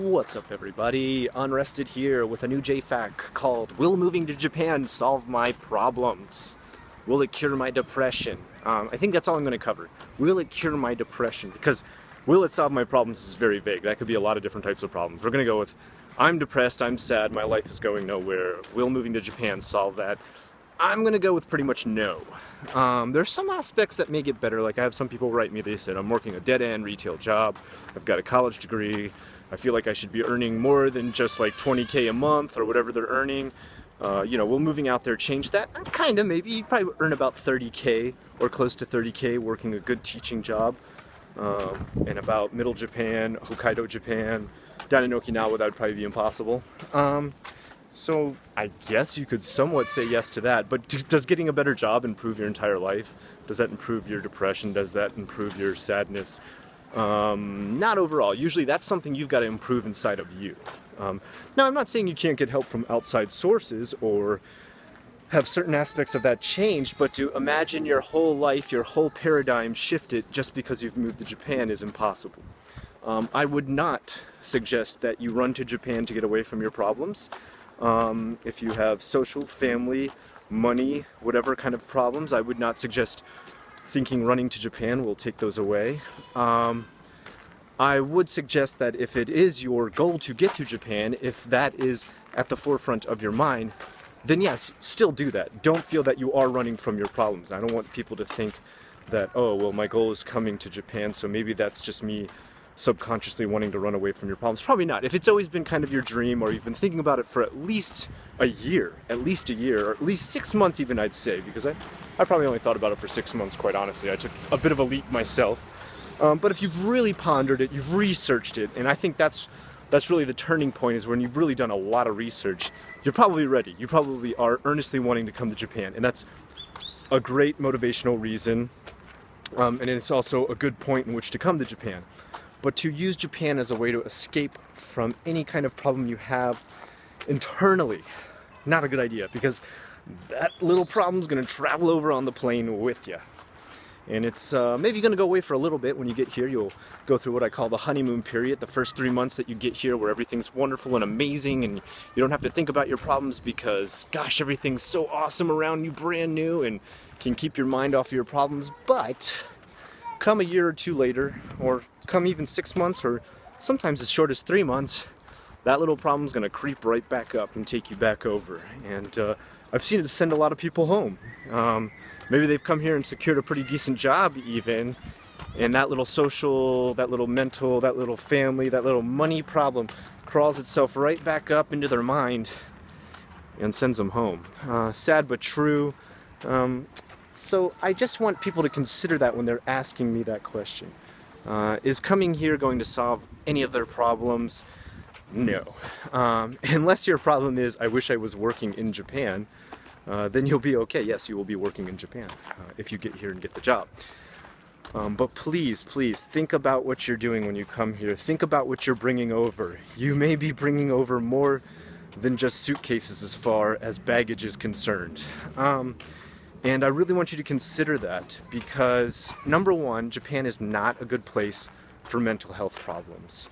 What's up everybody, Unrested here with a new JFAQ called Will Moving to Japan Solve My Problems? Will it cure my depression? I think that's all I'm going to cover. Will it cure my depression? Because will it solve my problems is very vague. That could be a lot of different types of problems. We're going to go with I'm depressed, I'm sad, my life is going nowhere. Will moving to Japan solve that? I'm going to go with pretty much no. There's some aspects that may get better. Like I have some people write me, they said I'm working a dead-end retail job, I've got a college degree, I feel like I should be earning more than just like 20K a month or whatever they're earning. Will moving out there change that? Kind of, maybe. You probably earn about 30K or close to 30K working a good teaching job in about middle Japan, Hokkaido, Japan. Down in Okinawa, that would probably be impossible. So I guess you could somewhat say yes to that, but does getting a better job improve your entire life? Does that improve your depression? Does that improve your sadness? Not overall. Usually that's something you've got to improve inside of you. Now I'm not saying you can't get help from outside sources or have certain aspects of that change, but to imagine your whole life, your whole paradigm shifted just because you've moved to Japan is impossible. I would not suggest that you run to Japan to get away from your problems. If you have social, family, money, whatever kind of problems, I would not suggest thinking running to Japan will take those away. I would suggest that if it is your goal to get to Japan, if that is at the forefront of your mind, then yes, still do that. Don't feel that you are running from your problems. I don't want people to think that, oh, well, my goal is coming to Japan, so maybe that's just me subconsciously wanting to run away from your problems. Probably not. If it's always been kind of your dream, or you've been thinking about it for at least a year, or at least 6 months even, I'd say, because I probably only thought about it for 6 months, quite honestly. I took a bit of a leap myself. But if you've really pondered it, you've researched it, and I think that's really the turning point, is when you've really done a lot of research, you're probably ready. You probably are earnestly wanting to come to Japan, and that's a great motivational reason, and it's also a good point in which to come to Japan. But to use Japan as a way to escape from any kind of problem you have internally, not a good idea, because that little problem's going to travel over on the plane with you. And it's maybe going to go away for a little bit. When you get here, you'll go through what I call the honeymoon period, the first 3 months that you get here, where everything's wonderful and amazing, and you don't have to think about your problems because, gosh, everything's so awesome around you, brand new, and can keep your mind off of your problems. But come a year or two later, or come even 6 months, or sometimes as short as 3 months, that little problem's going to creep right back up and take you back over. And I've seen it send a lot of people home. Maybe they've come here and secured a pretty decent job even, and that little social, that little mental, that little family, that little money problem crawls itself right back up into their mind and sends them home. Sad but true. So I just want people to consider that when they're asking me that question. Is coming here going to solve any of their problems? No. Unless your problem is, I wish I was working in Japan, then you'll be okay. Yes, you will be working in Japan if you get here and get the job. But please, please, think about what you're doing when you come here. Think about what you're bringing over. You may be bringing over more than just suitcases as far as baggage is concerned. And I really want you to consider that, because number one, Japan is not a good place for mental health problems.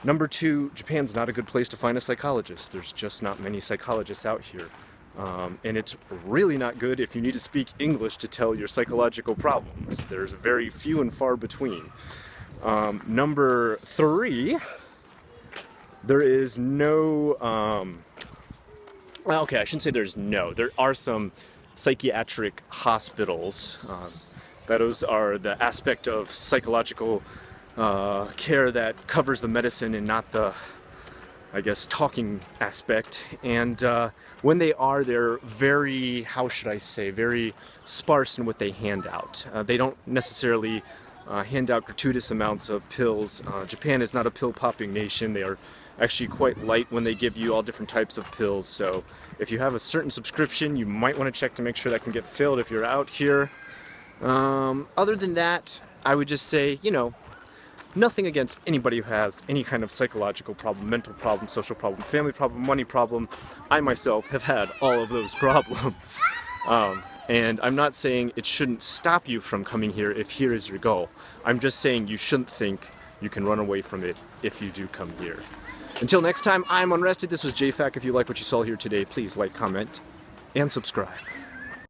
Number two, Japan's not a good place to find a psychologist. There's just not many psychologists out here. And it's really not good if you need to speak English to tell your psychological problems. There's very few and far between. Number three, there is no... okay, I shouldn't say there are some psychiatric hospitals. Those are the aspect of psychological care that covers the medicine and not the, I guess, talking aspect. And when they are, they're very, how should I say, very sparse in what they hand out. They don't necessarily hand out gratuitous amounts of pills. Japan is not a pill-popping nation. They are actually quite light when they give you all different types of pills. So if you have a certain subscription, you might want to check to make sure that can get filled if you're out here. Other than that, I would just say, nothing against anybody who has any kind of psychological problem, mental problem, social problem, family problem, money problem. I myself have had all of those problems. And I'm not saying it shouldn't stop you from coming here if here is your goal. I'm just saying you shouldn't think You can run away from it if you do come here. Until next time, I'm Unrested. This was JFAQ. If you like what you saw here today, please like, comment, and subscribe.